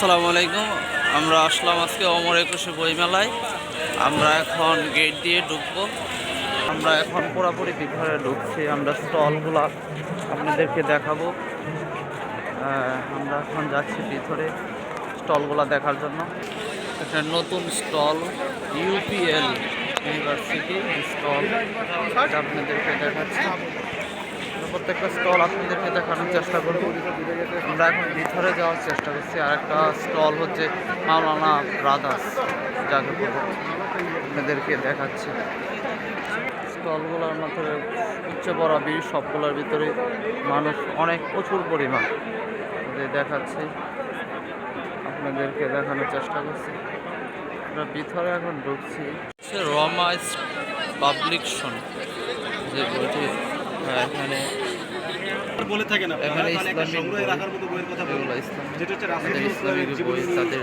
আসসালামু আলাইকুম। আমরা আসলাম আজকে অমর একুশে বইমেলায়। আমরা এখন গেট দিয়ে ঢুকবো। আমরা এখন পুরোপুরি ভিতরে ঢুকছি। আমরা স্টলগুলো আপনাদেরকে দেখাবো। আমরা এখন যাচ্ছি ভিতরে স্টলগুলো দেখার জন্য। একটা নতুন স্টল ইউপিএল ইউনিভার্সিটি স্টল আপনাদেরকে দেখাচ্ছি। প্রত্যেকটা স্টল আপনাদেরকে দেখানোর চেষ্টা করব। আমরা এখন ভিতরে যাওয়ার চেষ্টা করছি। আর একটা স্টল হচ্ছে মাওলানা ব্রাদার্স, যাকে আপনাদেরকে দেখাচ্ছি। স্টলগুলোর মধ্যে উচ্চ বড় বীর সবগুলোর ভিতরে মানুষ অনেক প্রচুর পরিমাণ দেখাচ্ছি, আপনাদেরকে দেখানোর চেষ্টা করছি। আমরা ভিতরে এখন ঢুকছি। রমা পাবলিকেশন যে বইটি, এখানে বলে থাকেন এখানে ইসলামিক বই, এগুলো ইসলামিক বই, তাদের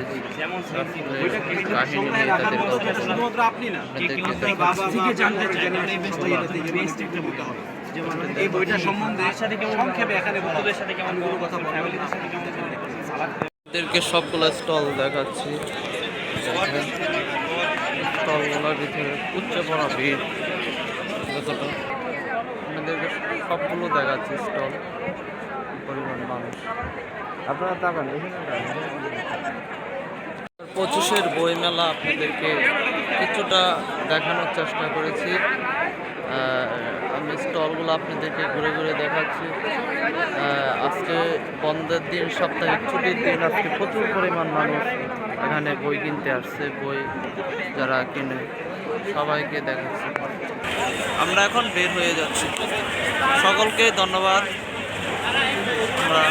কাহিনী নিয়ে তাদের শুধুমাত্র আপনি না, এই বইটা সম্বন্ধে সংক্ষেপে এখানে বন্ধুদের সাথে কেমন কথা বলবো, তাদেরকে সবগুলো স্টল দেখাচ্ছি। স্টলগুলোর ভিতরে উচ্চ পড়া ভিড়, যতটা আপনাদেরকে সবগুলো দেখাচ্ছি স্টল, পরিমাণ মানুষ। আপনারা তাকান, 25-এর বইমেলা আপনাদেরকে কিছুটা দেখানোর চেষ্টা করেছি। আমি স্টলগুলো আপনাদেরকে ঘুরে ঘুরে দেখাচ্ছি। আজকে বন্ধের দিন, সাপ্তাহিক ছুটির দিন। আজকে প্রচুর পরিমাণ মানুষ এখানে বই কিনতে আসছে। বই যারা কিনে সবাইকে দেখাচ্ছি। আমরা এখন বের হয়ে যাচ্ছি। সকলকে ধন্যবাদ। আমরা